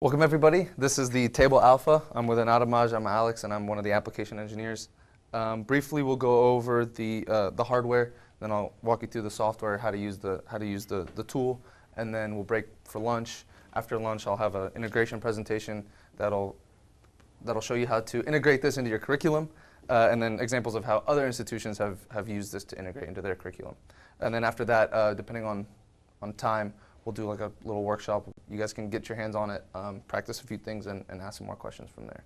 Welcome everybody. This is the Table Alpha. I'm with Anatomage. I'm Alex, and I'm one of the application engineers. Briefly, we'll go over the hardware. Then I'll walk you through the software, how to use the tool, and then we'll break for lunch. After lunch, I'll have an integration presentation that'll show you how to integrate this into your curriculum, and then examples of how other institutions have used this to integrate into their curriculum. And then after that, depending on time, we'll do like a little workshop. You guys can get your hands on it, practice a few things, and ask some more questions from there.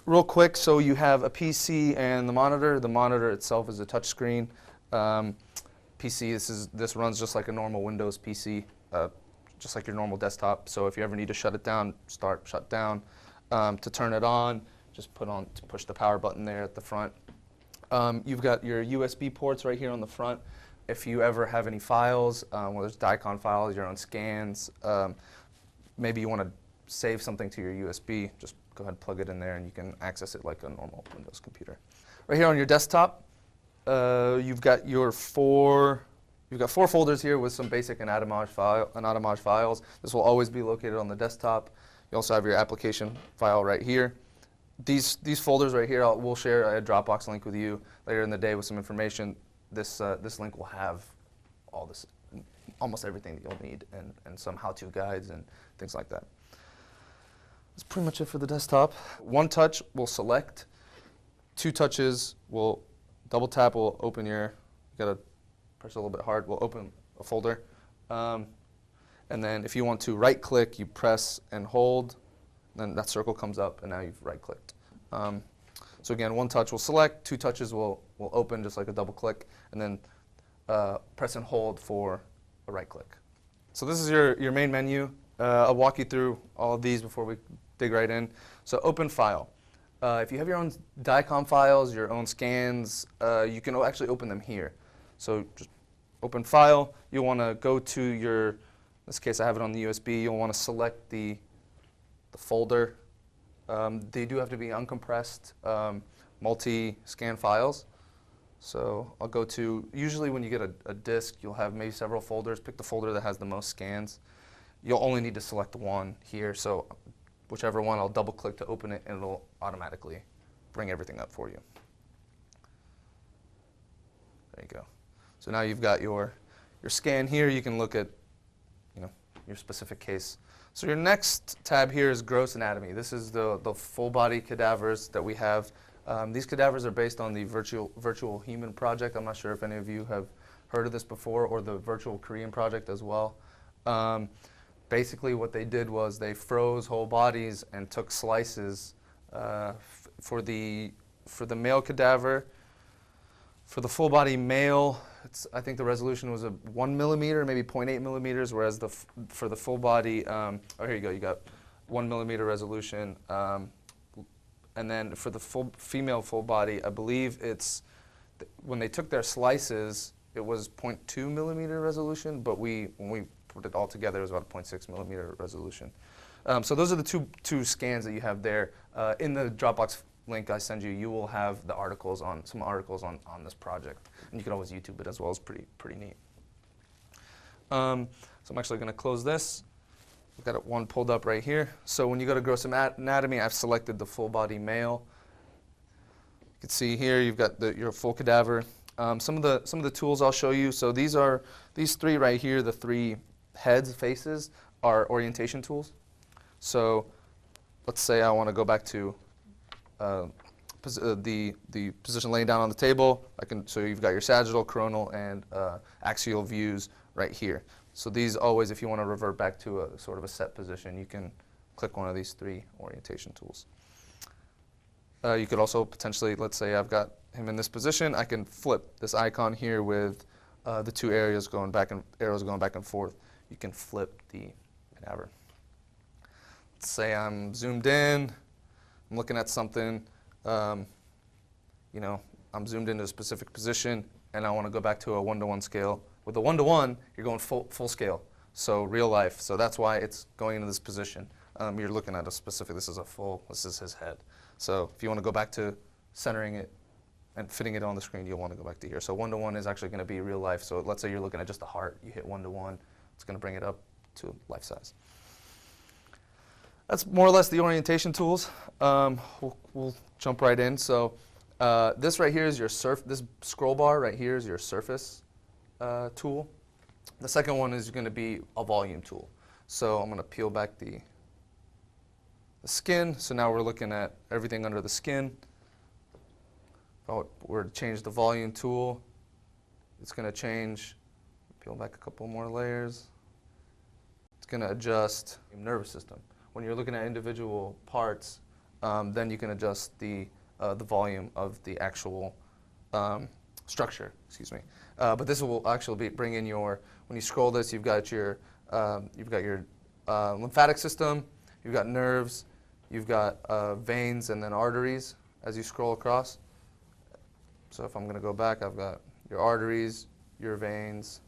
Real quick, so you have a PC and the monitor. The monitor itself is a touch screen. PC, this runs just like a normal Windows PC, just like your normal desktop. So if you ever need to shut it down, shut down. To turn it on, just push the power button there at the front. You've got your USB ports right here on the front. If you ever have any files, whether it's DICOM files, your own scans, maybe you want to save something to your USB, just go ahead and plug it in there and you can access it like a normal Windows computer. Right here on your desktop, you've got four folders here with some basic Anatomage files. This will always be located on the desktop. You also have your application file right here. These folders right here, we'll share a Dropbox link with you later in the day with some information. This link will have almost everything that you'll need, and some how-to guides and things like that. That's pretty much it for the desktop. One touch will select. Two touches will double tap. Will open you gotta press a little bit hard. Will open a folder, and then if you want to right click, you press and hold. Then that circle comes up, and now you've right clicked. So again, one touch will select, two touches will open just like a double click, and then press and hold for a right click. So this is your main menu. I'll walk you through all of these before we dig right in. So open file. If you have your own DICOM files, your own scans, you can actually open them here. So just open file. You'll want to go to in this case I have it on the USB, you'll want to select the folder. They do have to be uncompressed, multi-scan files. So I'll go to, usually when you get a disk, you'll have maybe several folders. Pick the folder that has the most scans. You'll only need to select one here. So whichever one, I'll double click to open it, and it'll automatically bring everything up for you. There you go. So now you've got your scan here. You can look at your specific case. So your next tab here is gross anatomy. This is the full body cadavers that we have. These cadavers are based on the virtual human project. I'm not sure if any of you have heard of this before, or the virtual Korean project as well. Basically what they did was they froze whole bodies and took slices for the male cadaver. For the full body male, I think the resolution was 1 millimeter, maybe 0.8 millimeters, whereas for the full body, oh, here you go, you got 1 millimeter resolution. And then for the female full body, I believe when they took their slices, it was 0.2 millimeter resolution, but when we put it all together, it was about 0.6 millimeter resolution. So those are the two scans that you have there. In the Dropbox link I send you, you will have some articles on this project, and you can always YouTube it as well. It's pretty neat. So I'm actually going to close this. I've got one pulled up right here. So when you go to gross anatomy, I've selected the full body male. You can see here you've got your full cadaver. Some of the tools I'll show you. So these three right here, the three faces, are orientation tools. So let's say I want to go back to the position laying down on the table. So you've got your sagittal, coronal, and axial views right here. So these always, if you want to revert back to a sort of a set position, you can click one of these three orientation tools. You could also potentially, let's say I've got him in this position, I can flip this icon here with the two arrows going back and forth. You can flip the cadaver. Let's say I'm zoomed in, I'm looking at something, I'm zoomed into a specific position, and I want to go back to a 1-to-1 scale. With a 1-to-1, you're going full scale, so real life. So that's why it's going into this position. You're looking at a specific, this is his head. So if you want to go back to centering it and fitting it on the screen, you'll want to go back to here. So 1-to-1 is actually going to be real life. So let's say you're looking at just the heart, you hit 1-to-1, it's going to bring it up to life size. That's more or less the orientation tools. We'll jump right in. So this right here is your this scroll bar right here is your surface tool. The second one is going to be a volume tool. So I'm going to peel back the skin. So now we're looking at everything under the skin. If I were to change the volume tool, it's going to change. Peel back a couple more layers. It's going to adjust the nervous system. When you're looking at individual parts, then you can adjust the volume of the actual structure. Excuse me. But this will actually bring in your. When you scroll this, you've got your lymphatic system, you've got nerves, you've got veins, and then arteries as you scroll across. So if I'm going to go back, I've got your arteries, your veins,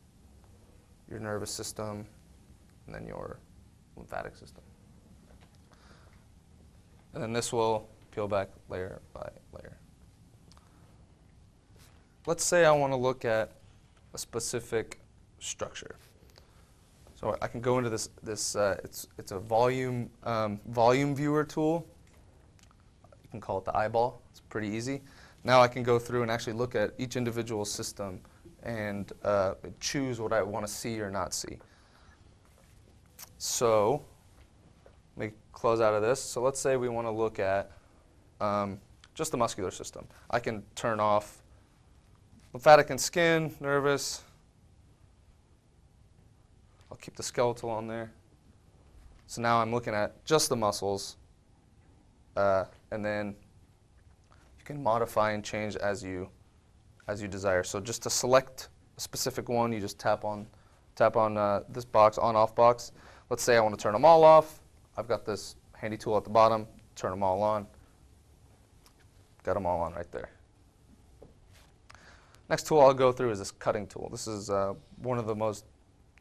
your nervous system, and then your lymphatic system. And then this will peel back layer by layer. Let's say I want to look at a specific structure. So I can go into this. It's a volume viewer tool. You can call it the eyeball. It's pretty easy. Now I can go through and actually look at each individual system and choose what I want to see or not see. So let me close out of this. So let's say we want to look at just the muscular system. I can turn off lymphatic and skin, nervous. I'll keep the skeletal on there. So now I'm looking at just the muscles, and then you can modify and change as you desire. So just to select a specific one, you just tap on this box, on/off box. Let's say I want to turn them all off. I've got this handy tool at the bottom. Turn them all on. Got them all on right there. Next tool I'll go through is this cutting tool. This is one of the most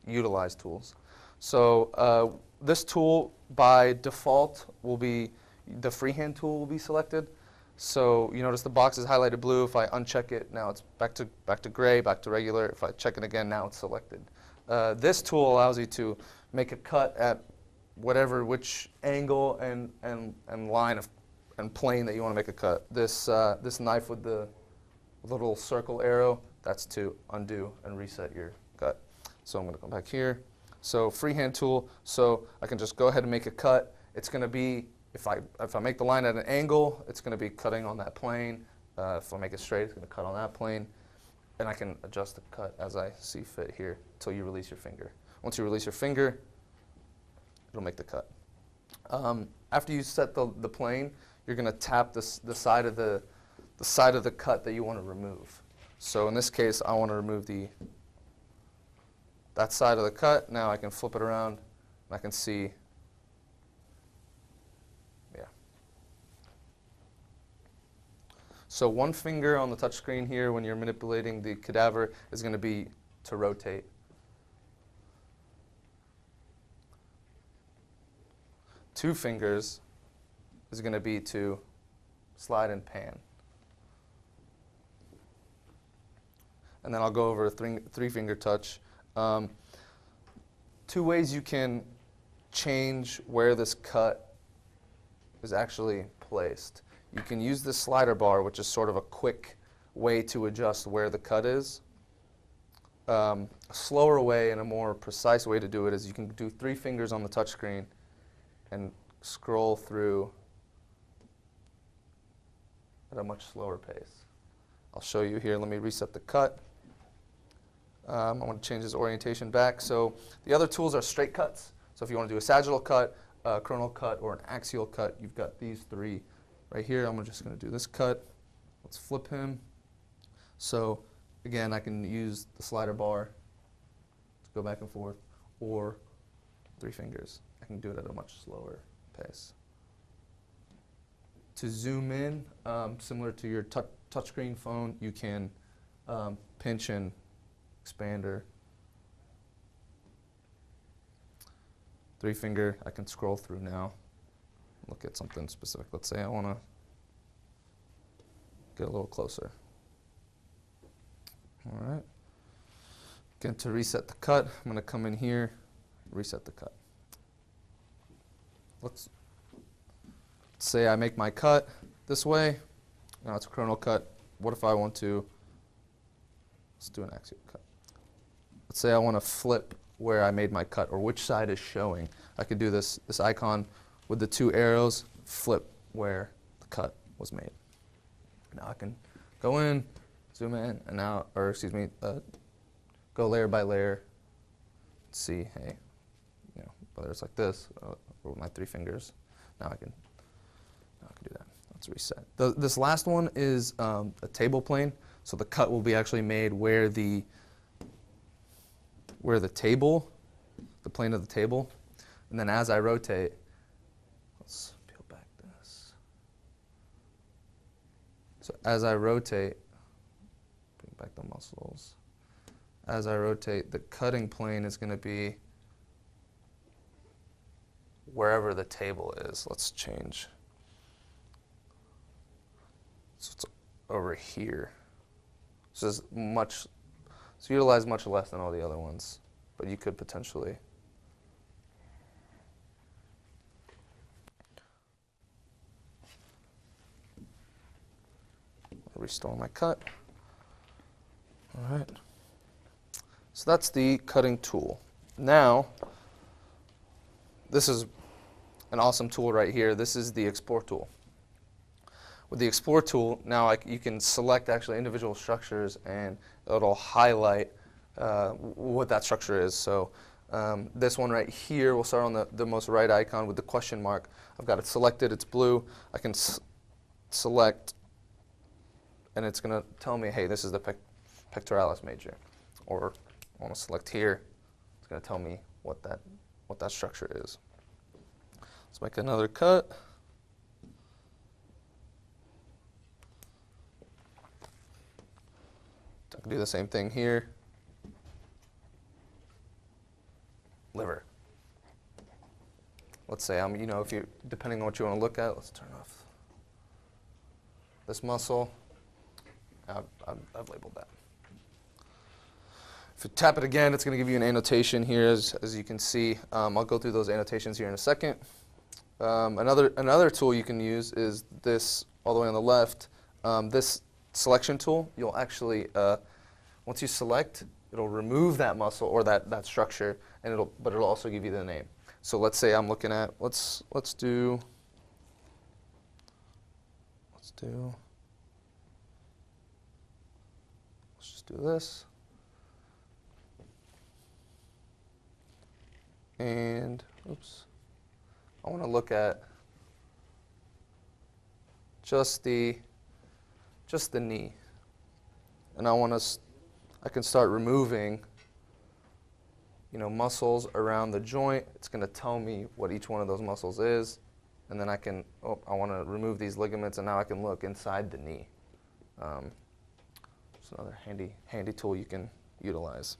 utilized tools. So this tool by default will be the freehand tool will be selected. So you notice the box is highlighted blue. If I uncheck it, now it's back to gray, back to regular. If I check it again, now it's selected. This tool allows you to make a cut at which angle and line and plane that you want to make a cut. This knife with the little circle arrow, that's to undo and reset your cut. So I'm going to come back here. So freehand tool, so I can just go ahead and make a cut. It's going to be, if I make the line at an angle, it's going to be cutting on that plane. If I make it straight, it's going to cut on that plane. And I can adjust the cut as I see fit here until you release your finger. Once you release your finger, it'll make the cut. After you set the plane, you're going to tap the side of the cut that you want to remove. So in this case, I want to remove that side of the cut. Now I can flip it around, and I can see, yeah. So one finger on the touch screen here when you're manipulating the cadaver is going to be to rotate. Two fingers is going to be to slide and pan. And then I'll go over a three-finger touch. Two ways you can change where this cut is actually placed. You can use this slider bar, which is sort of a quick way to adjust where the cut is. A slower way and a more precise way to do it is you can do 3 fingers on the touchscreen and scroll through at a much slower pace. I'll show you here. Let me reset the cut. I want to change this orientation back. So the other tools are straight cuts. So if you want to do a sagittal cut, a coronal cut, or an axial cut, you've got these 3 right here. I'm just going to do this cut. Let's flip him. So again, I can use the slider bar to go back and forth, or 3 fingers. I can do it at a much slower pace. To zoom in, similar to your touchscreen phone, you can pinch and expander. 3-finger, I can scroll through now, look at something specific. Let's say I want to get a little closer. All right. Again, to reset the cut, I'm going to come in here, reset the cut. say I make my cut this way. Now it's a coronal cut. What if I want to, let's do an axial cut. Let's say I want to flip where I made my cut, or which side is showing. I could do this icon with the 2 arrows, flip where the cut was made. Now I can go in, zoom in, and now, or excuse me, go layer by layer, see, hey, you know, whether it's like this, or with my 3 fingers. Now I can do that. Let's reset. This last one is a table plane, so the cut will be actually made where the table, the plane of the table, and then as I rotate, let's peel back this. So as I rotate, bring back the muscles. As I rotate, the cutting plane is going to be wherever the table is. Let's change. So it's over here. So it's much, so utilize much less than all the other ones, but you could potentially. Restore my cut. All right. So that's the cutting tool. Now, this is an awesome tool right here. This is the Explore tool. With the Explore tool, now you can select actually individual structures, and it'll highlight what that structure is. So this one right here, we'll start on the most right icon with the question mark. I've got it selected, it's blue. I can select, and it's going to tell me, hey, this is the pectoralis major. Or I want to select here, it's going to tell me what that structure is. Let's make another cut. I can do the same thing here. Liver. Let's say you know, if you, depending on what you want to look at, let's turn off this muscle. I've labeled that. If you tap it again, it's going to give you an annotation here, as you can see. I'll go through those annotations here in a second. Another tool you can use is this, all the way on the left. This selection tool, you'll actually, once you select, it'll remove that muscle or that structure, and but it'll also give you the name. So let's say I'm looking at, let's just do this. And, oops, I want to look at just the knee. And I can start removing, you know, muscles around the joint. It's going to tell me what each one of those muscles is. And then I can, I want to remove these ligaments, and now I can look inside the knee. It's another handy tool you can utilize.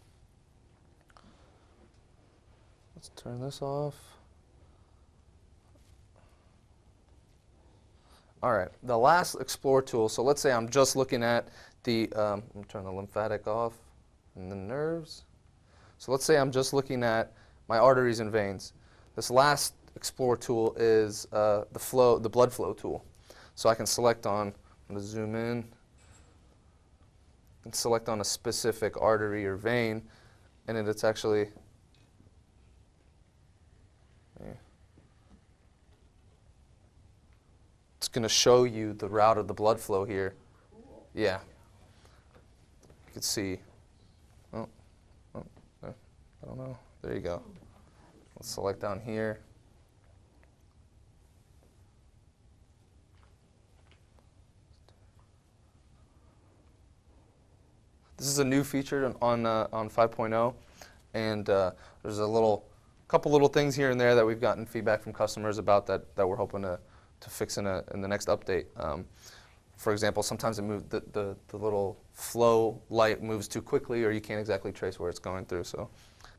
Let's turn this off. All right, the last Explore tool. So let's say I'm just looking at the, I'm going to turn the lymphatic off and the nerves. So let's say I'm just looking at my arteries and veins. This last Explore tool is the blood flow tool. So I can select on, I'm going to zoom in, and select on a specific artery or vein, and it's actually, it's going to show you the route of the blood flow here. Cool. Yeah. You can see. Oh, I don't know. There you go. Let's select down here. This is a new feature on 5.0, and there's couple little things here and there that we've gotten feedback from customers about that we're hoping to fix in the next update. For example, sometimes the little flow light moves too quickly, or you can't exactly trace where it's going through. So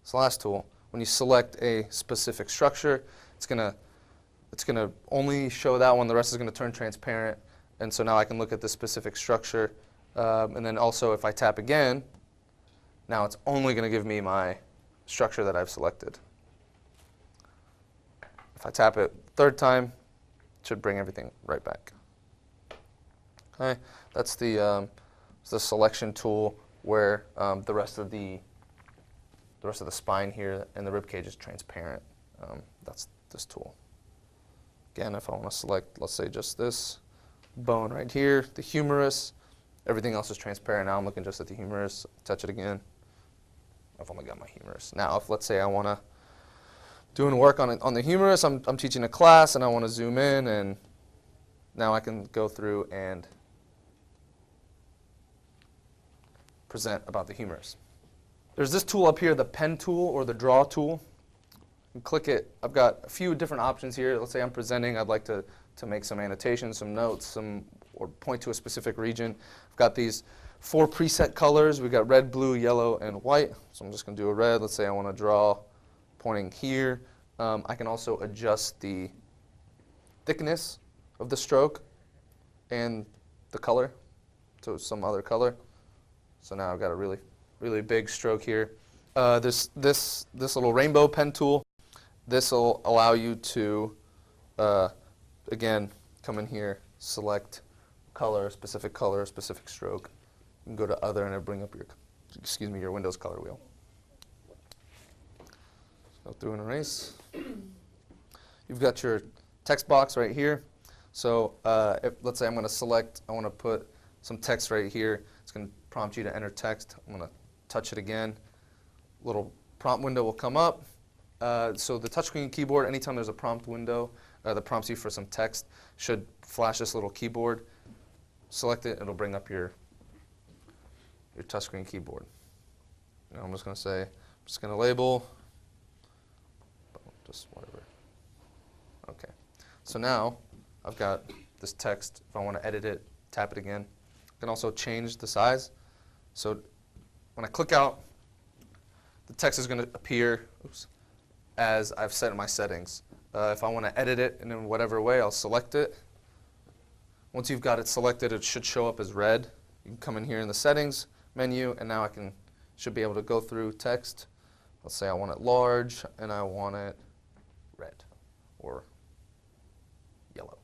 this last tool, when you select a specific structure, it's gonna only show that one. The rest is gonna turn transparent, and so now I can look at the specific structure. And then also, if I tap again, now it's only going to give me my structure that I've selected. If I tap it third time, should bring everything right back. Okay, that's the selection tool where the rest of the spine here and the rib cage is transparent. That's this tool. Again, if I want to select, let's say just this bone right here, the humerus, everything else is transparent. Now I'm looking just at the humerus, touch it again. I've only got my humerus. Now, if let's say I want to do work on the humerus, I'm teaching a class and I want to zoom in, and now I can go through and present about the humerus. There's this tool up here, the pen tool or the draw tool. You click it. I've got a few different options here. Let's say I'm presenting. I'd like to make some annotations, some notes, or point to a specific region. I've got these 4 preset colors. We've got red, blue, yellow, and white. So I'm just going to do a red. Let's say I want to draw pointing here. I can also adjust the thickness of the stroke and the color to some other color. So now I've got a really big stroke here. This little rainbow pen tool, this will allow you to, again, come in here, select color, specific stroke. You can go to other and it'll bring up your Windows color wheel. Go through and erase. You've got your text box right here. So let's say I'm going to select, I want to put some text right here. It's going to prompt you to enter text. I'm going to touch it again. Little prompt window will come up. So the touchscreen keyboard, anytime there's a prompt window that prompts you for some text, should flash this little keyboard. Select it, it'll bring up your touchscreen keyboard. Now I'm just going to say, I'm just going to label, just whatever. Okay. So now I've got this text. If I want to edit it, tap it again. I can also change the size. So when I click out, the text is going to appear as I've set in my settings. If I want to edit it in whatever way, I'll select it. Once you've got it selected, it should show up as red. You can come in here in the settings menu, and now I should be able to go through text. Let's say I want it large, and I want it red or yellow.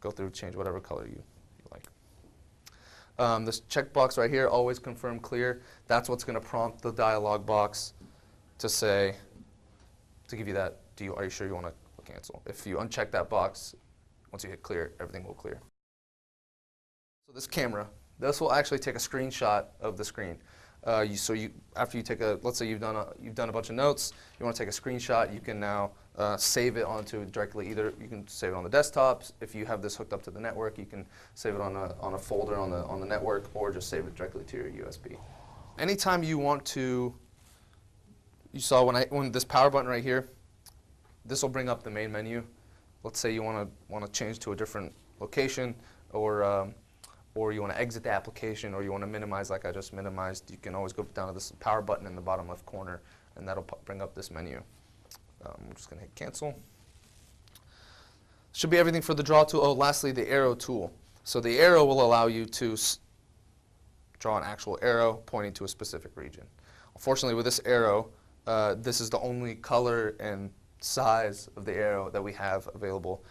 Go through, change whatever color you like. This checkbox right here, always confirm clear. That's what's going to prompt the dialog box to say, to give you that, are you sure you want to cancel? If you uncheck that box, once you hit clear, everything will clear. So this camera, this will actually take a screenshot of the screen. After you take let's say you've done a bunch of notes, you want to take a screenshot, you can now save it onto directly, either you can save it on the desktop. If you have this hooked up to the network, you can save it on a folder on the network, or just save it directly to your USB. Anytime you want to, you saw when this power button right here, this will bring up the main menu. Let's say you want to change to a different location, or you want to exit the application, or you want to minimize like I just minimized. You can always go down to this power button in the bottom left corner, and that'll bring up this menu. I'm just going to hit cancel. Should be everything for the draw tool. Oh, lastly, the arrow tool. So the arrow will allow you to draw an actual arrow pointing to a specific region. Unfortunately, with this arrow, this is the only color and size of the arrow that we have available.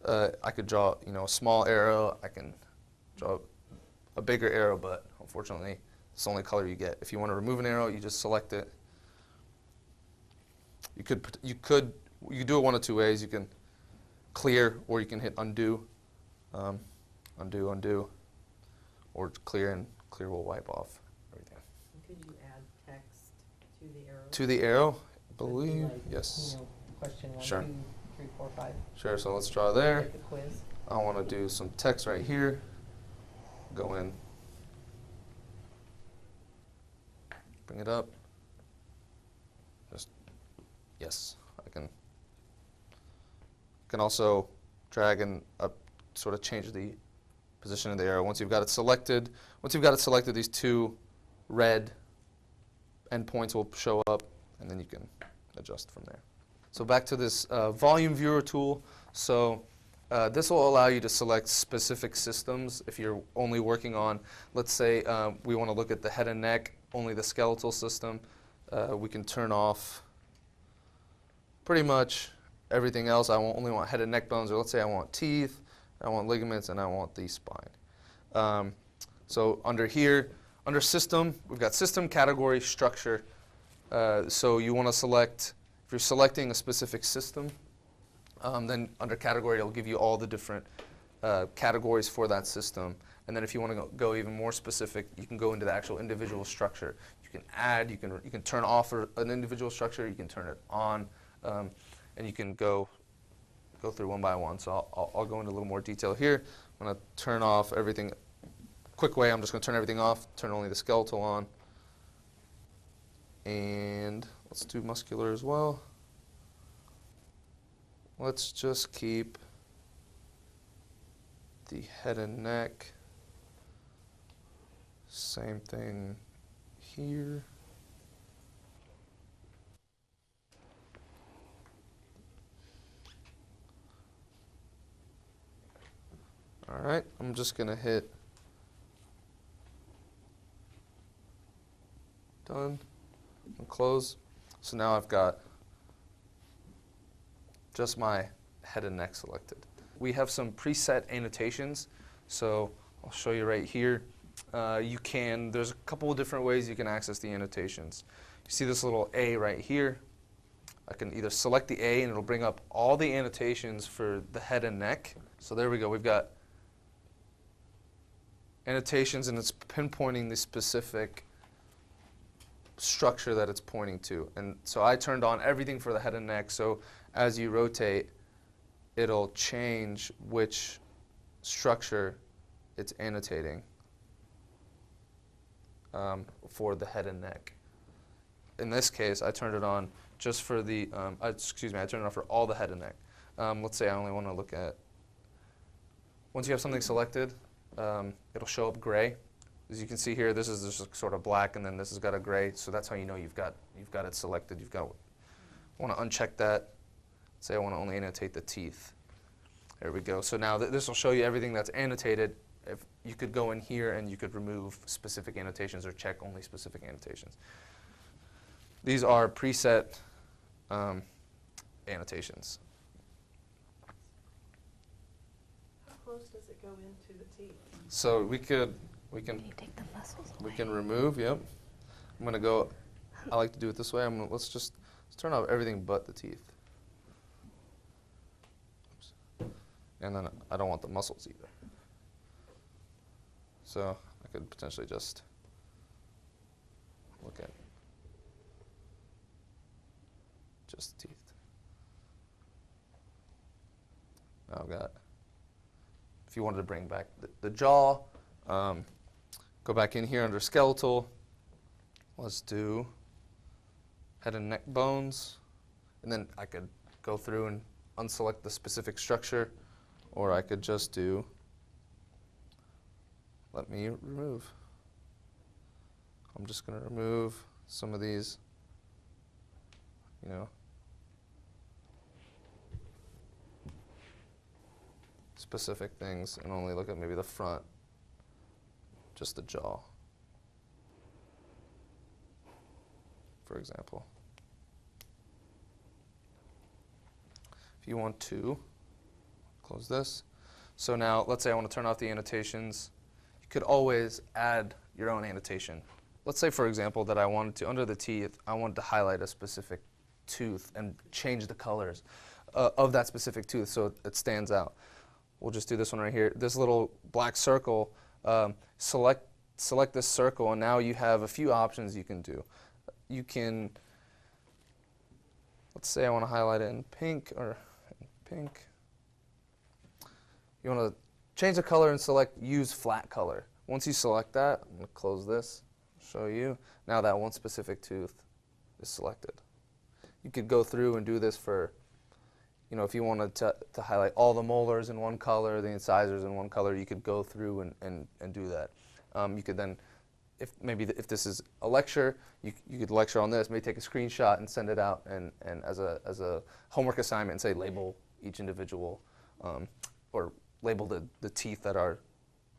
I could draw, a small arrow. I can draw a bigger arrow, but unfortunately, it's the only color you get. If you want to remove an arrow, you just select it. You do it one of two ways. You can clear, or you can hit undo, undo, or clear, and clear will wipe off everything. Could you add text to the arrow? To the arrow, I believe, like, yes. Question 1, Sure. 2, 3, 4, 5. Sure. So let's draw there. Like the quiz. I want to do some text right here. Go in, bring it up. Just yes, I can also drag and sort of change the position of the arrow. Once you've got it selected, these two red endpoints will show up, and then you can adjust from there. So back to this volume viewer tool. So this will allow you to select specific systems if you're only working on, let's say we want to look at the head and neck, only the skeletal system. We can turn off pretty much everything else, only want head and neck bones, or let's say I want teeth, I want ligaments, and I want the spine. So under here, under system, we've got system, category, structure. So you want to select, if you're selecting a specific system, then under category, it'll give you all the different categories for that system. And then if you want to go even more specific, you can go into the actual individual structure. You can add, you can turn off an individual structure, you can turn it on, and you can go through one by one. So I'll go into a little more detail here. I'm going to turn off everything. Quick way, I'm just going to turn everything off, turn only the skeletal on. And let's do muscular as well. Let's just keep the head and neck. Same thing here. All right, I'm just going to hit done and close. So now I've got just my head and neck selected. We have some preset annotations, so I'll show you right here. There's a couple of different ways you can access the annotations. You see this little A right here. I can either select the A and it'll bring up all the annotations for the head and neck. So there we go, we've got annotations and it's pinpointing the specific structure that it's pointing to. And so I turned on everything for the head and neck, so as you rotate, it'll change which structure it's annotating for the head and neck. In this case, I turned it on just for the, I turned it on for all the head and neck. Let's say I only want to look at, once you have something selected, it'll show up gray. As you can see here, this is just sort of black, and then this has got a gray, so that's how you know you've got it selected. I want to uncheck that. Say I want to only annotate the teeth. There we go. So now this will show you everything that's annotated. If you could go in here and you could remove specific annotations or check only specific annotations. These are preset annotations. How close does it go into the teeth? So we can take the muscles away. we can remove. Yep. I'm gonna go. I like to do it this way. Let's turn off everything but the teeth. Oops. And then I don't want the muscles either. So I could potentially just look at just the teeth. Now I've got, if you wanted to bring back the jaw, go back in here under skeletal. Let's do head and neck bones. And then I could go through and unselect the specific structure, or I could just do, let me remove. I'm just going to remove some of these, specific things and only look at maybe the front, just the jaw, for example. If you want to close this. So now let's say I want to turn off the annotations. You could always add your own annotation. Let's say, for example, that I wanted to, under the teeth, I wanted to highlight a specific tooth and change the colors of that specific tooth so it stands out. We'll just do this one right here. This little black circle, select this circle, and now you have a few options you can do. You can, let's say I want to highlight it in pink or pink. You want to change the color and select use flat color. Once you select that, I'm going to close this, show you. Now that one specific tooth is selected. You could go through and do this for, if you wanted to highlight all the molars in one color, the incisors in one color, you could go through and do that. You could then, if this is a lecture, you could lecture on this, maybe take a screenshot and send it out and as a homework assignment and say label each individual or label the teeth that are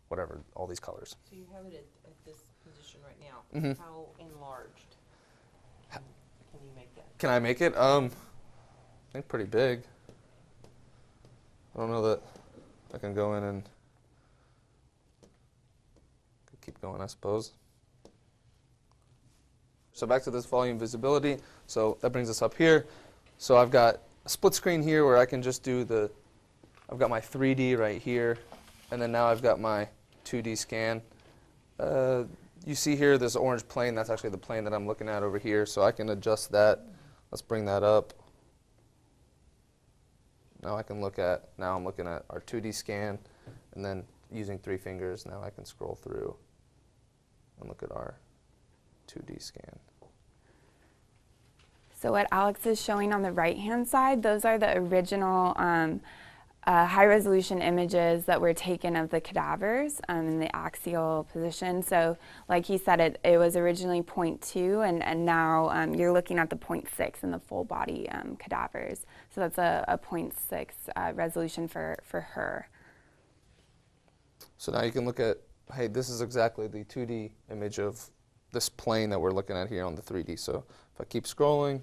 whatever, all these colors. So you have it at this position right now. Mm-hmm. How enlarged can you make that? Can I make it? I think pretty big. I don't know that I can go in and keep going, I suppose. So back to this volume visibility. So that brings us up here. So I've got a split screen here where I can just do I've got my 3D right here, and then now I've got my 2D scan. You see here this orange plane, that's actually the plane that I'm looking at over here, so I can adjust that. Let's bring that up. Now I'm looking at our 2D scan, and then using 3 fingers, now I can scroll through and look at our 2D scan. So what Alex is showing on the right-hand side, those are the original high-resolution images that were taken of the cadavers in the axial position. So like he said, it was originally 0.2, and now you're looking at the 0.6 in the full body cadavers. So that's a 0.6 resolution for her. So now you can look at, hey, this is exactly the 2D image of this plane that we're looking at here on the 3D. So if I keep scrolling,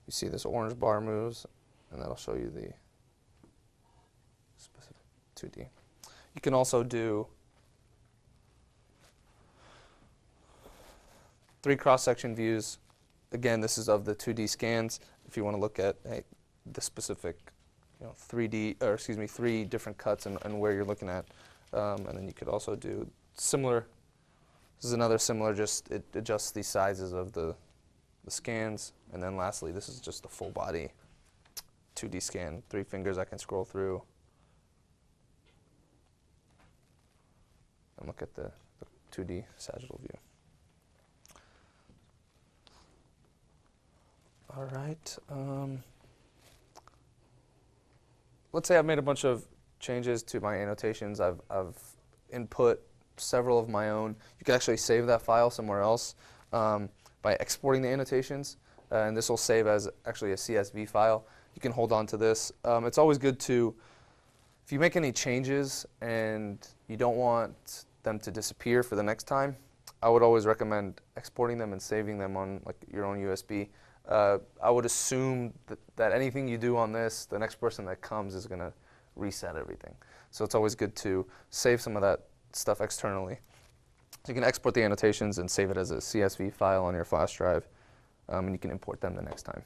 you see this orange bar moves, and that'll show you the specific 2D. You can also do 3 cross-section views. Again, this is of the 2D scans. If you want to look at the specific 3D, or excuse me, 3 different cuts and where you're looking at. And then you could also do similar. This is another similar, just it adjusts the sizes of the scans. And then lastly, this is just the full body 2D scan. 3 fingers I can scroll through and look at the 2D sagittal view. All right. Let's say I've made a bunch of changes to my annotations. I've input several of my own. You can actually save that file somewhere else by exporting the annotations. And this will save as actually a CSV file. You can hold on to this. It's always good to, if you make any changes and you don't want them to disappear for the next time, I would always recommend exporting them and saving them on like your own USB. I would assume that anything you do on this, the next person that comes is going to reset everything. So it's always good to save some of that stuff externally. So you can export the annotations and save it as a CSV file on your flash drive, and you can import them the next time.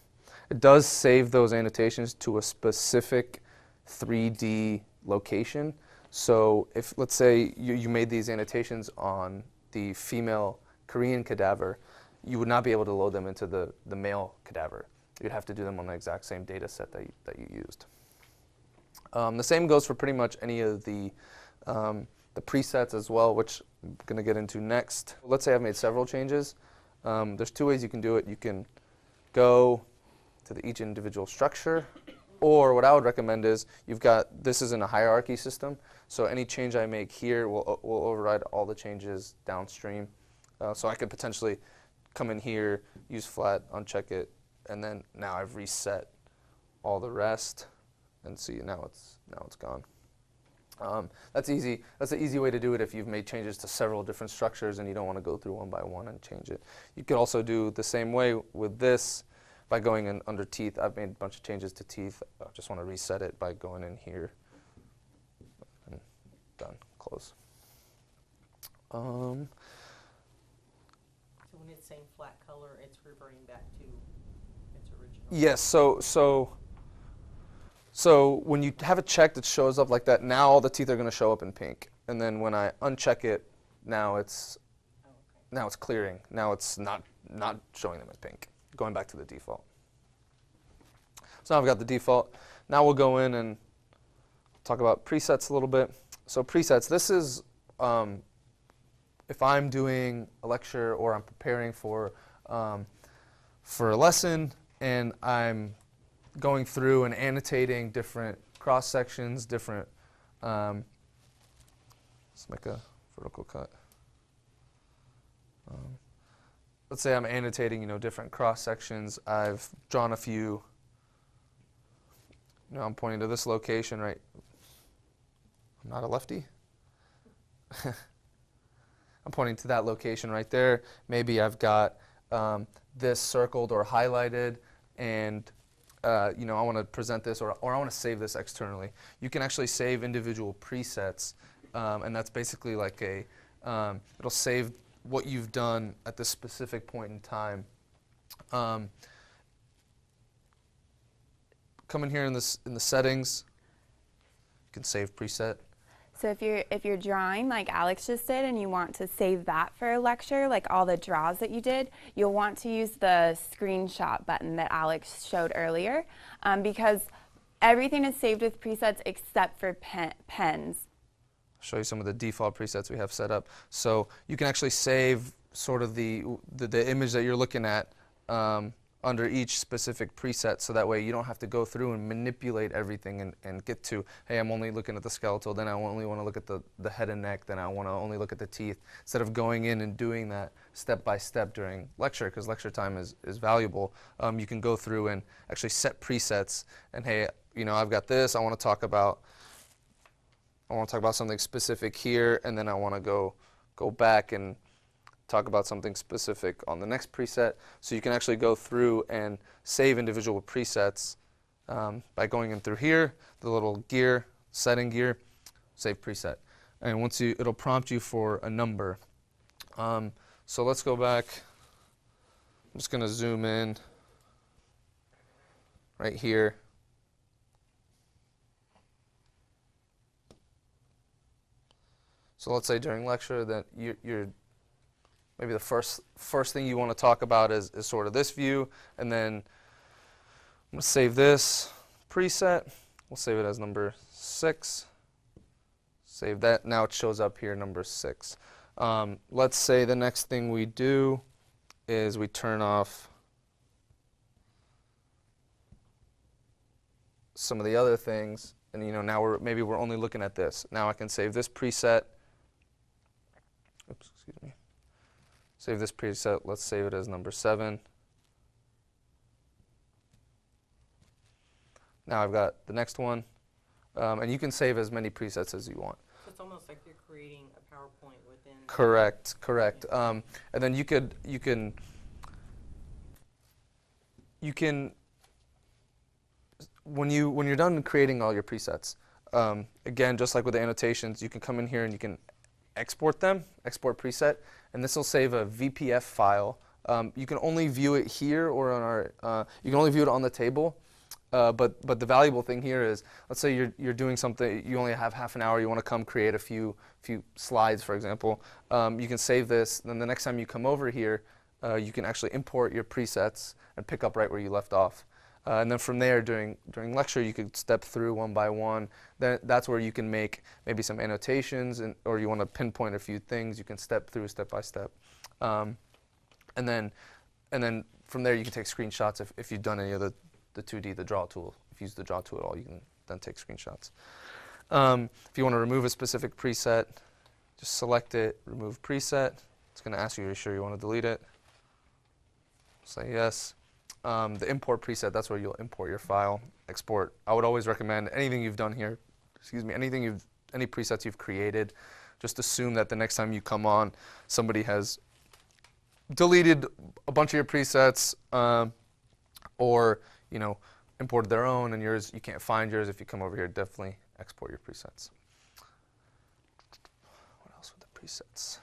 It does save those annotations to a specific 3D location. So if, let's say, you made these annotations on the female Korean cadaver, you would not be able to load them into the male cadaver. You'd have to do them on the exact same data set that you used. The same goes for pretty much any of the presets as well, which I'm going to get into next. Let's say I've made several changes. There's 2 ways you can do it. You can go to each individual structure, or what I would recommend is this is in a hierarchy system, so any change I make here will override all the changes downstream. So I could potentially come in here, use flat, uncheck it, and then now I've reset all the rest, and see now it's gone. That's easy. That's an easy way to do it if you've made changes to several different structures and you don't want to go through one by one and change it. You could also do the same way with this by going in under teeth. I've made a bunch of changes to teeth. I just want to reset it by going in here and done, close. So when it's saying flat color, it's reverting back to its original? Yes, so when you have it checked, it shows up like that. Now all the teeth are going to show up in pink. And then when I uncheck it, now it's clearing. Now it's not showing them as pink, going back to the default. So now I've got the default. Now we'll go in and talk about presets a little bit. So presets, this is if I'm doing a lecture or I'm preparing for a lesson and I'm going through and annotating different cross sections, different. Let's make a vertical cut. Let's say I'm annotating, different cross sections. I've drawn a few. I'm pointing to this location, right? I'm not a lefty. I'm pointing to that location right there. Maybe I've got this circled or highlighted, and I want to present this or I want to save this externally. You can actually save individual presets, and that's basically like it'll save what you've done at this specific point in time. Come in here in the settings, you can save preset. So if you're drawing like Alex just did and you want to save that for a lecture, like all the draws that you did, you'll want to use the screenshot button that Alex showed earlier, because everything is saved with presets except for pens. I'll show you some of the default presets we have set up. So you can actually save sort of the image that you're looking at under each specific preset, so that way you don't have to go through and manipulate everything and get to, hey, I'm only looking at the skeletal, then I only want to look at the head and neck, then I want to only look at the teeth, instead of going in and doing that step by step during lecture, because lecture time is valuable. You can go through and actually set presets, and hey, I've got this, I want to talk about something specific here, and then I want to go back and talk about something specific on the next preset. So you can actually go through and save individual presets by going in through here, the little gear, setting gear, save preset. And once it'll prompt you for a number. So let's go back. I'm just going to zoom in right here. So let's say during lecture that you're maybe the first thing you want to talk about is sort of this view, and then I'm going to save this preset. We'll save it as number 6. Save that. Now it shows up here, number 6. Let's say the next thing we do is we turn off some of the other things, and now maybe we're only looking at this. Now I can save this preset. Oops, excuse me. Save this preset. Let's save it as number 7. Now I've got the next one, and you can save as many presets as you want. So it's almost like you're creating a PowerPoint within. Correct. And then you can when you're done creating all your presets, again, just like with the annotations, you can come in here and you can export export preset, and this will save a VPF file. You can only view it here or on you can only view it on the table. But the valuable thing here is, let's say you're doing something, you only have half an hour, you want to come create a few slides, for example. You can save this, then the next time you come over here, you can actually import your presets and pick up right where you left off. And then from there, during lecture, you could step through one by one. That's where you can make maybe some annotations, or you want to pinpoint a few things. You can step through step by step. And then from there, you can take screenshots if you've done any of the 2D, the draw tool. If you use the draw tool at all, you can then take screenshots. If you want to remove a specific preset, just select it, remove preset. It's going to ask you, are you sure you want to delete it? Say yes. The import preset, that's where you'll import your file, export. I would always recommend anything you've done here, any presets you've created, just assume that the next time you come on, somebody has deleted a bunch of your presets, or imported their own, and yours, you can't find yours. If you come over here, definitely export your presets. What else with the presets?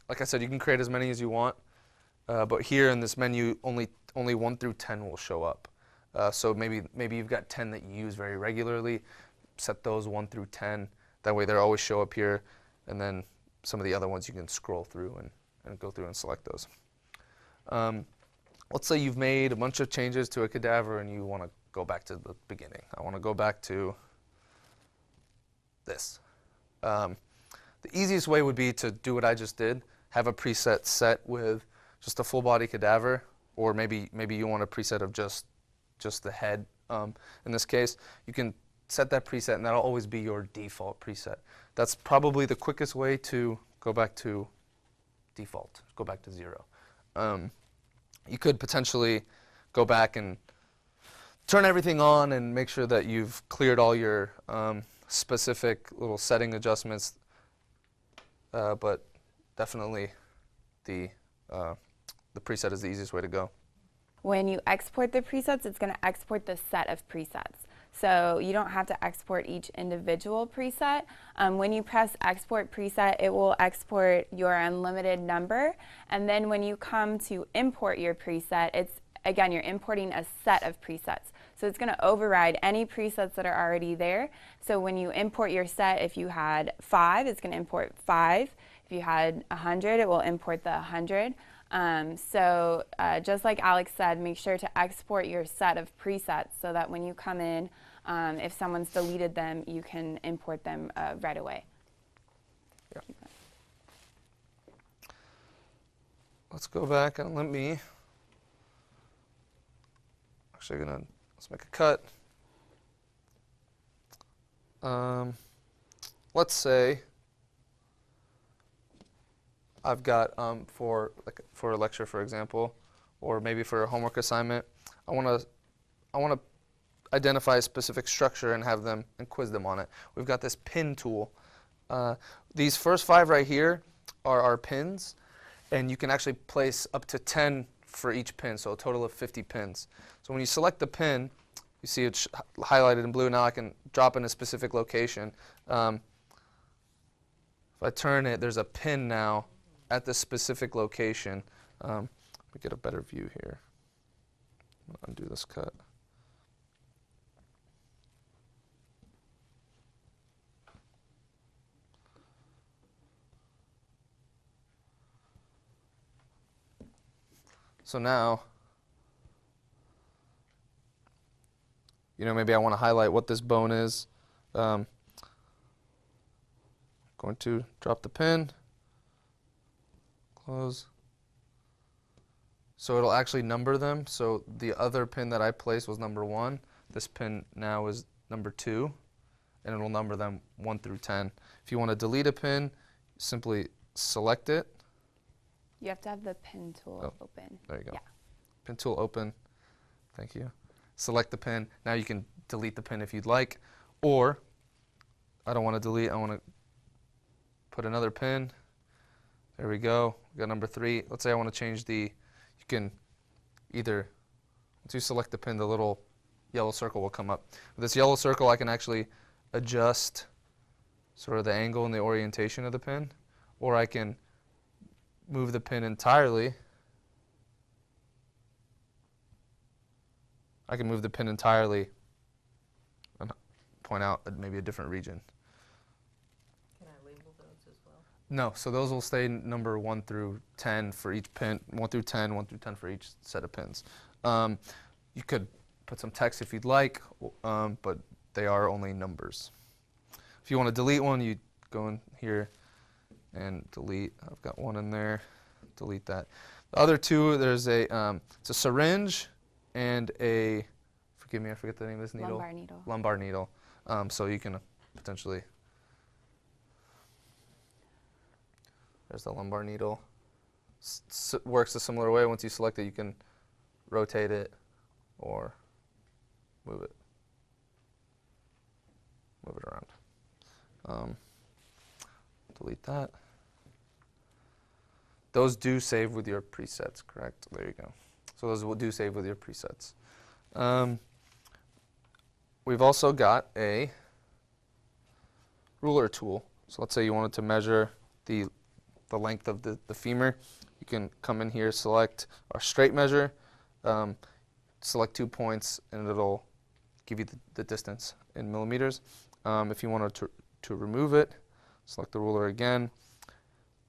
Like I said, you can create as many as you want, but here in this menu, only 1 through 10 will show up. So maybe you've got 10 that you use very regularly. Set those 1 through 10. That way they always show up here, and then some of the other ones you can scroll through and go through and select those. Let's say you've made a bunch of changes to a cadaver and you want to go back to the beginning. I want to go back to this. The easiest way would be to do what I just did, have a preset set with just a full body cadaver, or maybe you want a preset of just the head. In this case, you can set that preset, and that'll always be your default preset. That's probably the quickest way to go back to default, go back to 0. You could potentially go back and turn everything on and make sure that you've cleared all your specific little setting adjustments, but definitely the preset is the easiest way to go. When you export the presets, it's going to export the set of presets. So you don't have to export each individual preset. When you press export preset, it will export your unlimited number. And then when you come to import your preset, again, you're importing a set of presets. So it's going to override any presets that are already there. So when you import your set, if you had 5, it's going to import 5. If you had 100, it will import the 100. Just like Alex said, make sure to export your set of presets so that when you come in, if someone's deleted them, you can import them right away. Yeah. Let's go back and let's make a cut. Let's say I've got for a lecture, for example, or maybe for a homework assignment, I want to identify a specific structure and have them and quiz them on it. We've got this pin tool. These first 5 right here are our pins, and you can actually place up to 10 for each pin, so a total of 50 pins. So when you select the pin, you see it's highlighted in blue. Now I can drop in a specific location. If I turn it, there's a pin now at this specific location. Let me get a better view here. I'm going to undo this cut. So now, maybe I want to highlight what this bone is. Going to drop the pin, close. So it'll actually number them. So the other pin that I placed was number 1. This pin now is number 2, and it'll number them 1 through 10. If you want to delete a pin, simply select it. You have to have the pin tool open. There you go. Yeah. Pin tool open. Thank you. Select the pin. Now you can delete the pin if you'd like, or I don't want to delete. I want to put another pin. There we go. We got number 3. Let's say I want to change you can either, once you select the pin, the little yellow circle will come up. With this yellow circle, I can actually adjust sort of the angle and the orientation of the pin, or I can move the pin entirely. I can move the pin entirely and point out maybe a different region. Can I label those as well? No, so those will stay number 1 through 10 for each pin, 1 through 10, 1 through 10 for each set of pins. You could put some text if you'd like, but they are only numbers. If you want to delete one, you go in here and delete. I've got one in there. Delete that. The other 2, there's it's a syringe and forgive me, I forget the name of this needle. Lumbar needle. Lumbar needle. So you can potentially, there's the lumbar needle. Works a similar way. Once you select it, you can rotate it or move it around. Delete that. Those do save with your presets, correct? There you go. So those will do save with your presets. We've also got a ruler tool. So let's say you wanted to measure the length of the femur. You can come in here, select our straight measure, select 2 points, and it'll give you the distance in millimeters. If you wanted to remove it, select the ruler again.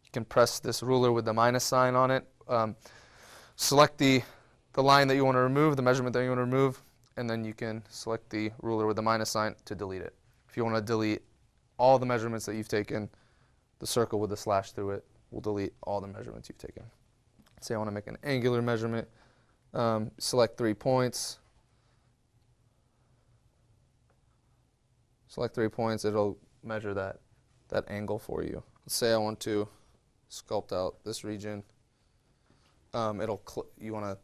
You can press this ruler with the minus sign on it. Select the line that you want to remove, the measurement that you want to remove, and then you can select the ruler with the minus sign to delete it. If you want to delete all the measurements that you've taken, the circle with the slash through it will delete all the measurements you've taken. Say I want to make an angular measurement, select 3 points. Select 3 points, it'll measure that angle for you. Let's say I want to sculpt out this region. You want to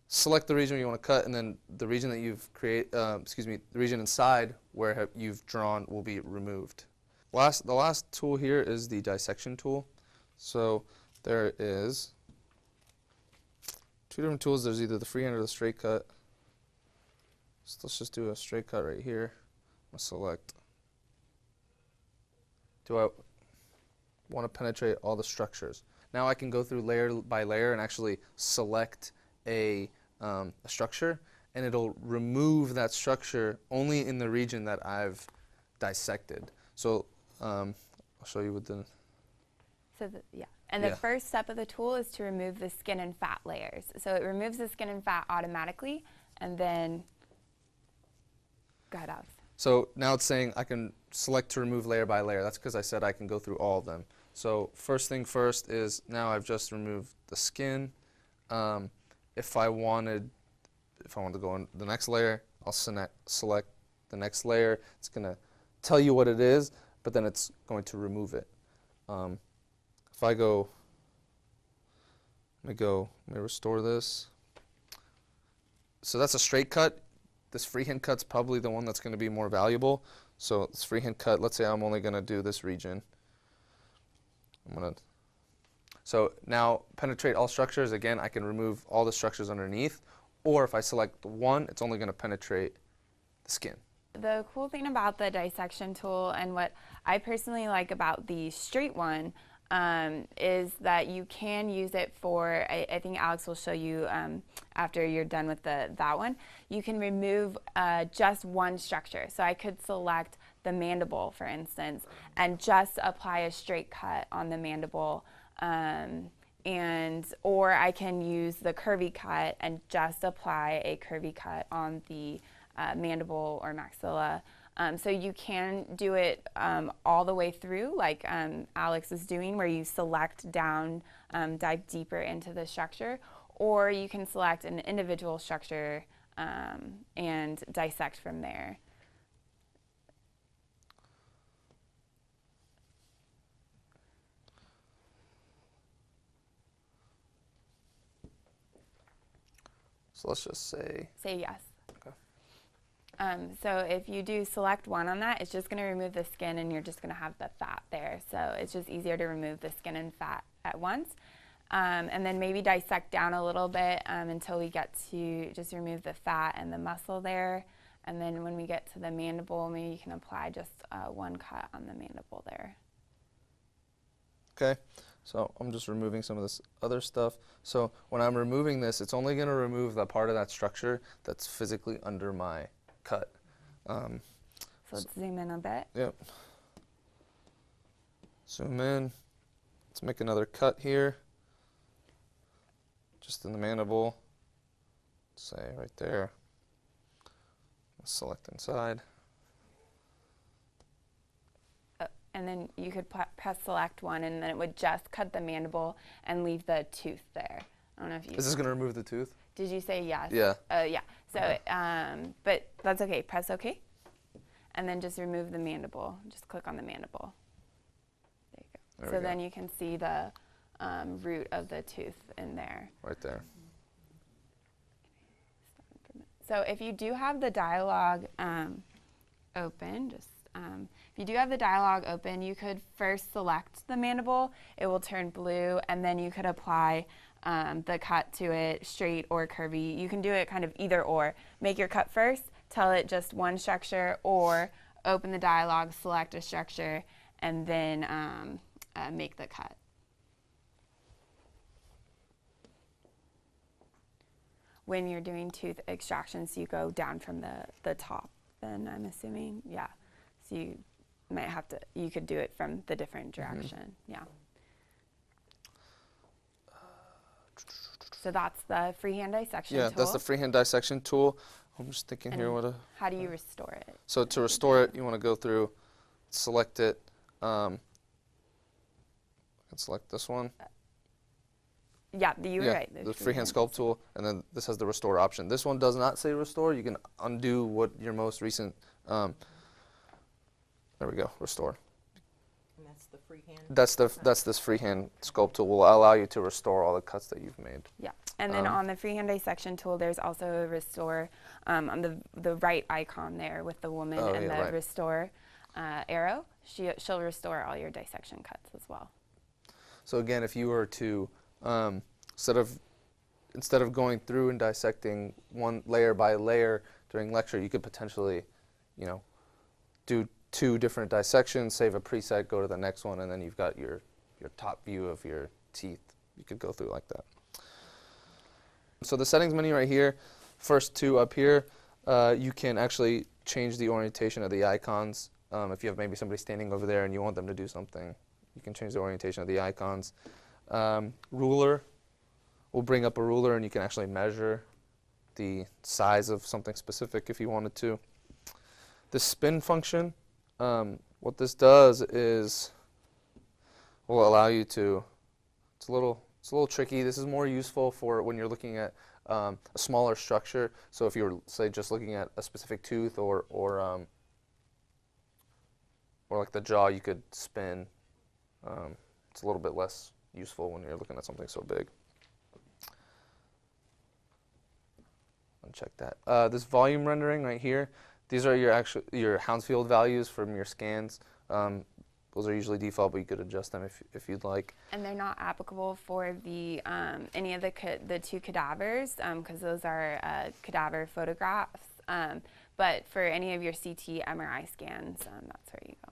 select the region you want to cut, and then the region that you've the region inside where you've drawn will be removed. The last tool here is the dissection tool. So there is two different tools. There's either the freehand or the straight cut. So let's just do a straight cut right here. I'll select. Do I want to penetrate all the structures? Now I can go through layer by layer and actually select a structure, and it'll remove that structure only in the region that I've dissected. So I'll show you with the. So yeah. And the Yeah. first step of the tool is to remove the skin and fat layers. So it removes the skin and fat automatically, and then go ahead, Alex. So now it's saying I can select to remove layer by layer. That's because I said I can go through all of them. So first thing first is now I've just removed the skin. If I wanted to go on the next layer, I'll select the next layer. It's going to tell you what it is, but then it's going to remove it. If I go, let me restore this. So that's a straight cut. This freehand cut's probably the one that's going to be more valuable. So this freehand cut, let's say I'm only going to do this region. So now penetrate all structures. Again, I can remove all the structures underneath. Or if I select one, it's only going to penetrate the skin. The cool thing about the dissection tool, and what I personally like about the straight one, is that you can use it for, I think Alex will show you after you're done with that one, you can remove just one structure. So I could select the mandible, for instance, and just apply a straight cut on the mandible, or I can use the curvy cut and just apply a curvy cut on the mandible or maxilla. So you can do it all the way through, like Alex is doing, where you select down, dive deeper into the structure, or you can select an individual structure and dissect from there. So let's just say yes. Okay. So if you do select one on that, it's just going to remove the skin, and you're just going to have the fat there. So it's just easier to remove the skin and fat at once. And then maybe dissect down a little bit until we get to just remove the fat and the muscle there. And then when we get to the mandible, maybe you can apply just one cut on the mandible there. Okay, so I'm just removing some of this other stuff. So when I'm removing this, it's only going to remove the part of that structure that's physically under my cut. So let's zoom in a bit. Yep. Zoom in. Let's make another cut here. Just in the mandible. Say right there. Let's select inside. And then you could press select one, and then it would just cut the mandible and leave the tooth there. I don't know if you. Is this going to remove the tooth? Did you say yes? Yeah. Yeah. So, but that's okay. Press OK, and then just remove the mandible. Just click on the mandible. There you go. There so we go. then you can see the root of the tooth in there. Right there. So if you do have the dialogue open, if you do have the dialogue open, you could first select the mandible. It will turn blue, and then you could apply the cut to it, straight or curvy. You can do it kind of either or. Make your cut first, tell it just one structure, or open the dialogue, select a structure, and then make the cut. When you're doing tooth extractions, you go down from the top, then I'm assuming, yeah. So you might have to, you could do it from the different direction, yeah. So that's the freehand dissection tool. Yeah, that's the freehand dissection tool. I'm just thinking And here how do you restore it? So to restore it, you want to go through, select it. I can select this one. Yeah, you were right. The freehand sculpt tool, and then this has the restore option. This one does not say restore. You can undo what your most recent. There we go. Restore. And that's the freehand? That's this freehand sculpt tool will allow you to restore all the cuts that you've made. Yeah, and then on the freehand dissection tool, there's also a restore on the right icon there with the woman and the restore arrow. She'll restore all your dissection cuts as well. So again, if you were to instead of instead of going through and dissecting one layer by layer during lecture, you could potentially, do 2 different dissections, save a preset, go to the next one, and then you've got your top view of your teeth. You could go through like that. So the settings menu right here, first 2 up here, you can actually change the orientation of the icons. If you have maybe somebody standing over there and you want them to do something, you can change the orientation of the icons. Ruler will bring up a ruler and you can actually measure the size of something specific if you wanted to. The spin function, what this does is will allow you to, it's a little tricky. This is more useful for when you're looking at a smaller structure. So if you're, say, just looking at a specific tooth or like the jaw, you could spin. It's a little bit less useful when you're looking at something so big. Uncheck that. This volume rendering right here, these are your Hounsfield values from your scans. Those are usually default, but you could adjust them if you'd like. And they're not applicable for the any of the 2 cadavers because those are cadaver photographs. But for any of your CT, MRI scans, that's where you go.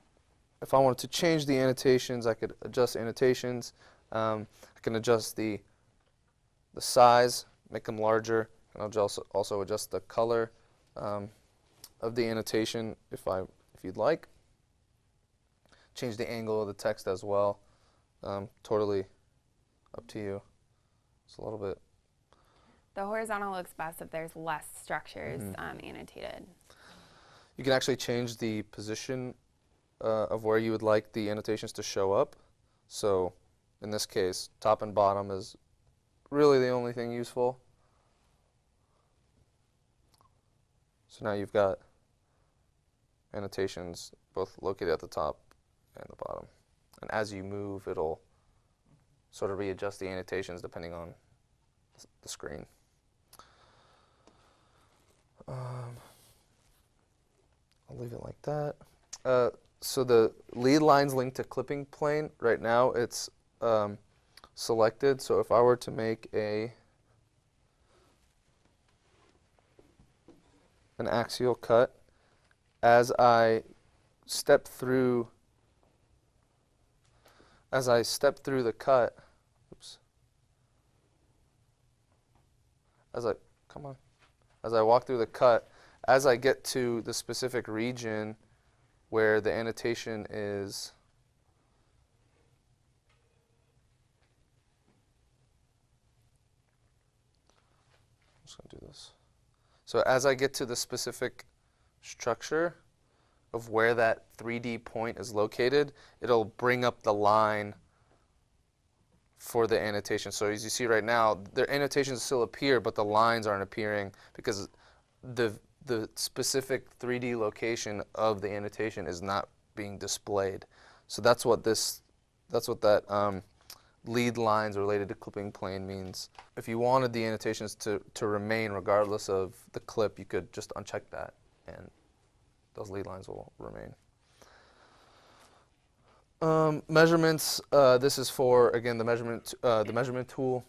If I wanted to change the annotations, I could adjust annotations. I can adjust the size, make them larger, and I'll also adjust the color of the annotation if you'd like. Change the angle of the text as well. Totally up to you. It's a little bit. The horizontal looks best if there's less structures annotated. You can actually change the position of where you would like the annotations to show up. So in this case, top and bottom is really the only thing useful. So now you've got annotations both located at the top and the bottom. And as you move, it'll sort of readjust the annotations depending on the screen. I'll leave it like that. So the lead line's linked to clipping plane. Right now it's selected. So if I were to make an axial cut, as I step through the cut, as I walk through the cut, as I get to the specific region where the annotation is I'm just going to do this. So as I get to the specific structure of where that 3D point is located, it'll bring up the line for the annotation. So as you see right now, the annotations still appear, but the lines aren't appearing because the specific 3D location of the annotation is not being displayed. So that's what that lead lines related to clipping plane means. If you wanted the annotations to remain regardless of the clip, you could just uncheck that and those lead lines will remain. Measurements, this is for, again, the measurement tool.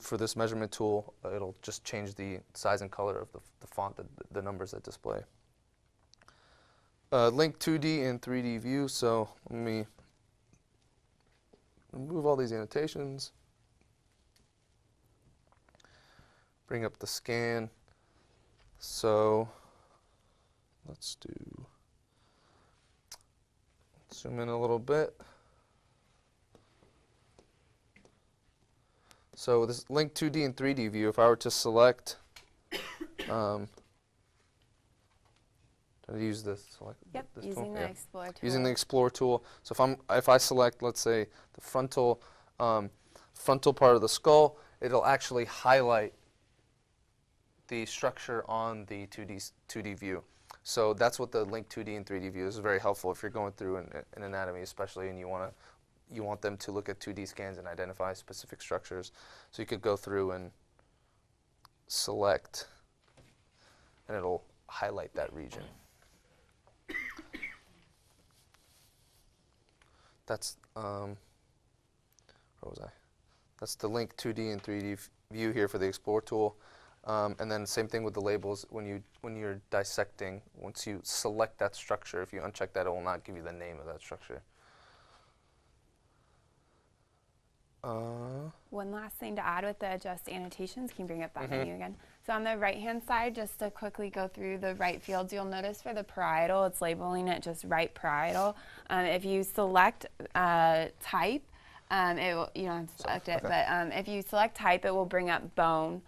For this measurement tool, it'll just change the size and color of the font, the numbers that display. Link 2D and 3D view, so let me remove all these annotations. Bring up the scan. So let's zoom in a little bit. So this link 2D and 3D view, if I were to select, use this. Yep, this using tool? the Yeah. Explore tool. Using the Explore tool. So if I select, let's say, the frontal part of the skull, it'll actually highlight the structure on the 2D view. So that's what the link 2D and 3D view is. Very helpful if you're going through an anatomy, especially, and you want them to look at 2D scans and identify specific structures. So you could go through and select, and it'll highlight that region. That's where was I? That's the link 2D and 3D view here for the Explore tool. And then same thing with the labels. When you're dissecting, once you select that structure, if you uncheck that, it will not give you the name of that structure. One last thing to add with the adjust annotations, can you bring up that menu again? So on the right-hand side, just to quickly go through the right fields, you'll notice for the parietal, it's labeling it just right parietal. If you select type, it will, you don't have to select it, but if you select type, it will bring up bone.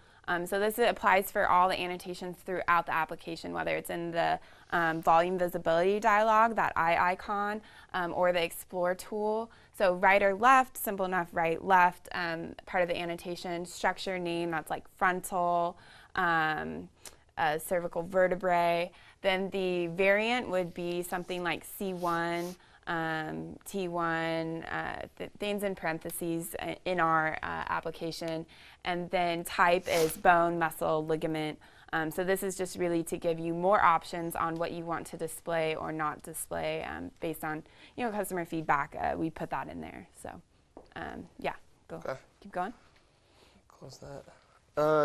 So this applies for all the annotations throughout the application, whether it's in the volume visibility dialog, that eye icon, or the Explore tool. So right or left, simple enough, right, left, part of the annotation, structure name, that's like frontal, cervical vertebrae. Then the variant would be something like C1, T1, things in parentheses in our application. And then type is bone, muscle, ligament. So this is just really to give you more options on what you want to display or not display based on customer feedback. We put that in there. So yeah, go. Okay. Keep going. Close that.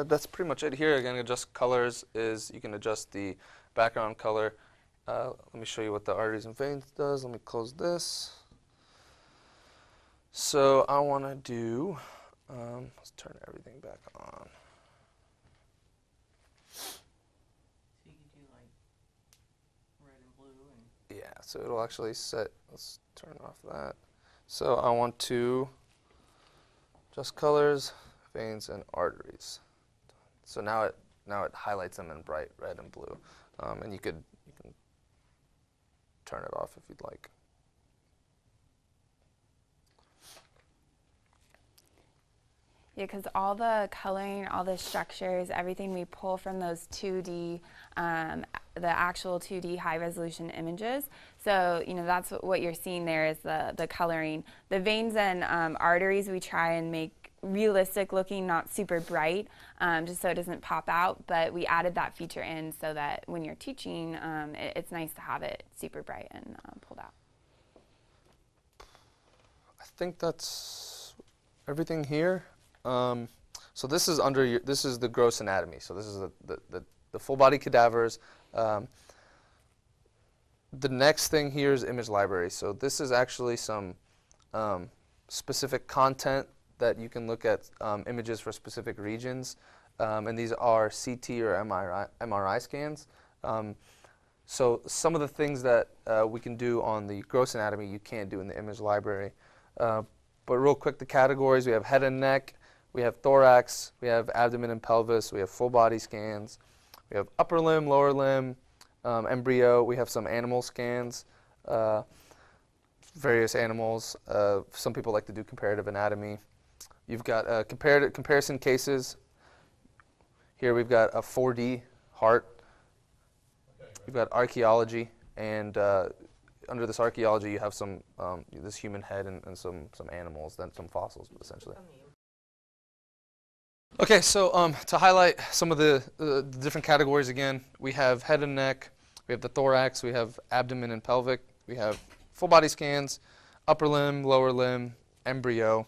That's pretty much it here. Again, adjust colors is you can adjust the background color. Let me show you what the arteries and veins does. Let me close this. So I want to do, let's turn everything back on. So you can do like red and blue and. Yeah, so it'll actually set, let's turn off that. So I want to adjust colors, veins, and arteries. So now it highlights them in bright red and blue. And you can turn it off if you'd like. Yeah, because all the coloring, all the structures, everything we pull from those 2D, the actual 2D high resolution images. So, that's what you're seeing there is the coloring. The veins and arteries we try and make realistic looking, not super bright, just so it doesn't pop out. But we added that feature in so that when you're teaching, it's nice to have it super bright and pulled out. I think that's everything here. So this is this is the gross anatomy. So this is the full body cadavers. The next thing here is image library. So this is actually some specific content that you can look at images for specific regions. And these are CT or MRI scans. So some of the things that we can do on the gross anatomy you can't do in the image library. But real quick, the categories, we have head and neck, we have thorax, we have abdomen and pelvis, we have full body scans, we have upper limb, lower limb, embryo, we have some animal scans, various animals. Some people like to do comparative anatomy. You've got comparison cases. Here we've got a 4D heart. You've got archaeology, and under this archaeology you have some this human head and some animals, then some fossils essentially. Okay, so to highlight some of the different categories again, we have head and neck, we have the thorax, we have abdomen and pelvic, we have full body scans, upper limb, lower limb, embryo,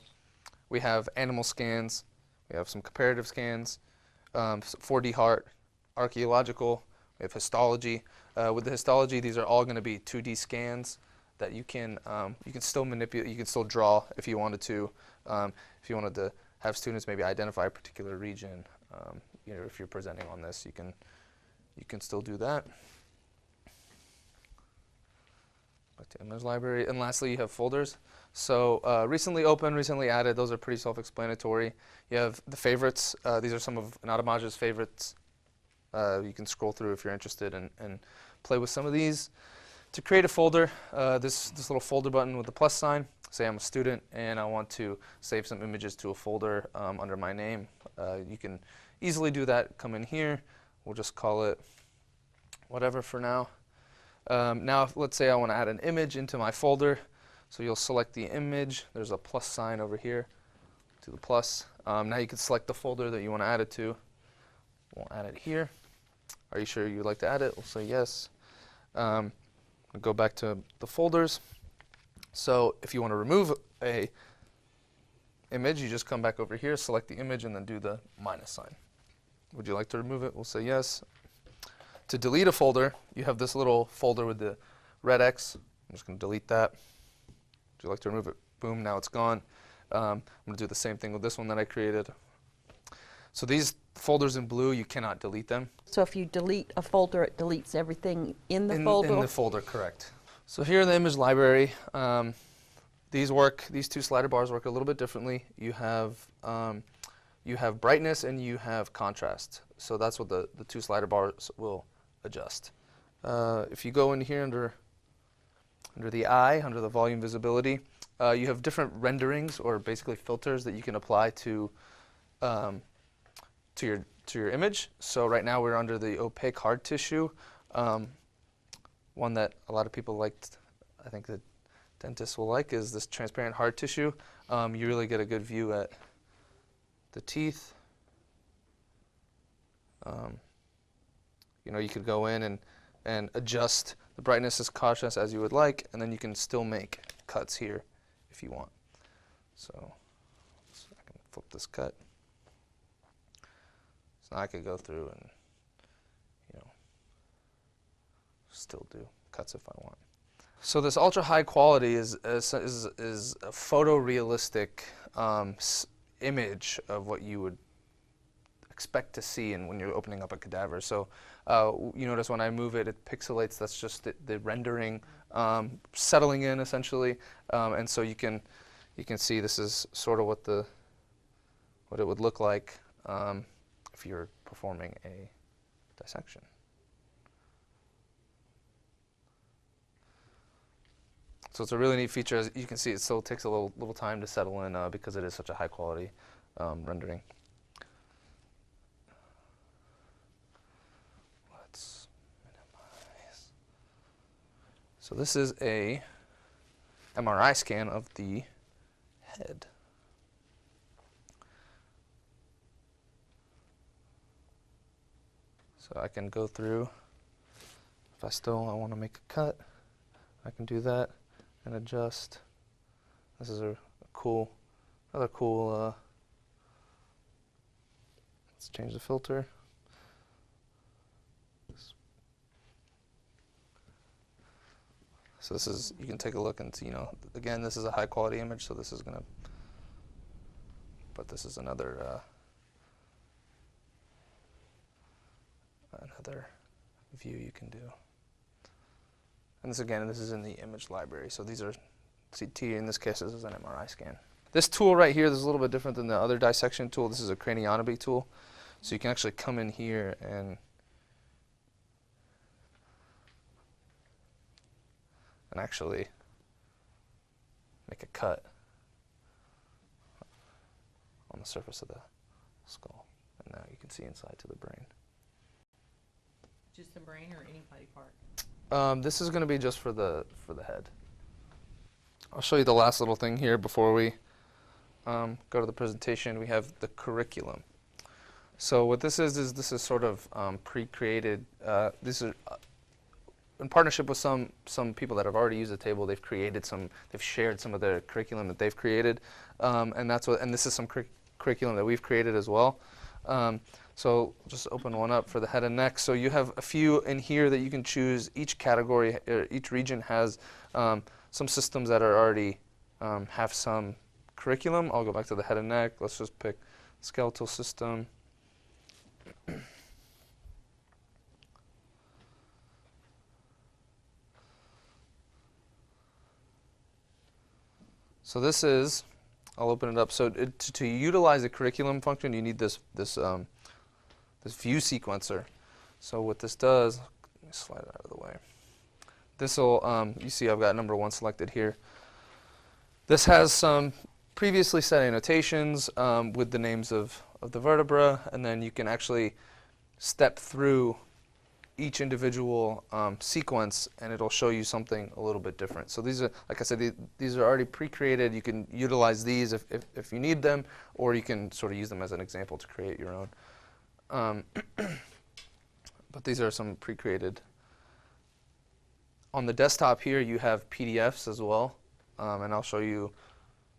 we have animal scans, we have some comparative scans, 4D heart, archaeological, we have histology. With the histology, these are all going to be 2D scans that you can still manipulate, you can still draw if you wanted to. If you wanted to have students maybe identify a particular region, if you're presenting on this, you can still do that. Back to image library, and lastly, you have folders. So recently opened, recently added. Those are pretty self-explanatory. You have the favorites. These are some of Anatomage's favorites. You can scroll through if you're interested and play with some of these. To create a folder, this little folder button with the plus sign. Say I'm a student and I want to save some images to a folder under my name. You can easily do that. Come in here. We'll just call it whatever for now. Now, let's say I want to add an image into my folder. So you'll select the image. There's a plus sign over here to the plus. Now you can select the folder that you want to add it to. We'll add it here. Are you sure you'd like to add it? We'll say yes. We'll go back to the folders. So if you want to remove a image, you just come back over here, select the image, and then do the minus sign. Would you like to remove it? We'll say yes. To delete a folder, you have this little folder with the red X. I'm just going to delete that. Would you like to remove it? Boom, now it's gone. I'm going to do the same thing with this one that I created. So these folders in blue, you cannot delete them. So if you delete a folder, it deletes everything in the folder? In the folder, correct. So here in the image library, these two slider bars work a little bit differently. You have brightness and you have contrast. So that's what the two slider bars will adjust. If you go in here under the eye, under the volume visibility, you have different renderings or basically filters that you can apply to your image. So right now we're under the opaque hard tissue, one that a lot of people liked, I think that dentists will like, is this transparent hard tissue. You really get a good view at the teeth. You know, you could go in and adjust the brightness and contrast as you would like, and then you can still make cuts here if you want. So I can flip this cut. So now I could go through and, you know, still do cuts if I want. So this ultra high quality is a photorealistic image of what you would expect to see when you're opening up a cadaver. So you notice when I move it, it pixelates. That's just the rendering settling in essentially, and so you can see this is sort of what it would look like if you're performing a dissection. So it's a really neat feature. As you can see, it still takes a little time to settle in because it is such a high quality rendering. Let's minimize. So this is a MRI scan of the head. So I can go through, if I want to make a cut, I can do that and adjust. This is another cool, let's change the filter. So this is, you can take a look and see, you know, again, this is a high quality image, so this is gonna, but this is another view you can do. And this again, this is in the image library. So these are CT, in this case this is an MRI scan. This tool right here, this is a little bit different than the other dissection tool. This is a craniotomy tool. So you can actually come in here and actually make a cut on the surface of the skull. And now you can see inside to the brain. Just the brain or any body part? This is going to be just for the head. I'll show you the last little thing here before we go to the presentation. We have the curriculum. So what this is this is sort of pre-created. These are in partnership with some people that have already used the table. They've shared some of their curriculum that they've created, and this is some curriculum that we've created as well. So just open one up for the head and neck. So you have a few in here that you can choose. Each category, each region has some systems that are already have some curriculum. I'll go back to the head and neck. Let's just pick skeletal system. So this is, I'll open it up. So to utilize the curriculum function, you need this view sequencer. So what this does, let me slide it out of the way. This will, you see I've got number 1 selected here. This has some previously set annotations with the names of the vertebra, and then you can actually step through each individual sequence, and it'll show you something a little bit different. So these are, like I said, these are already pre-created. You can utilize these if you need them, or you can sort of use them as an example to create your own. But these are some pre-created. On the desktop here, you have PDFs as well, and I'll show you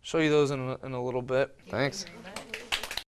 show you those in a little bit. Thanks. Very much.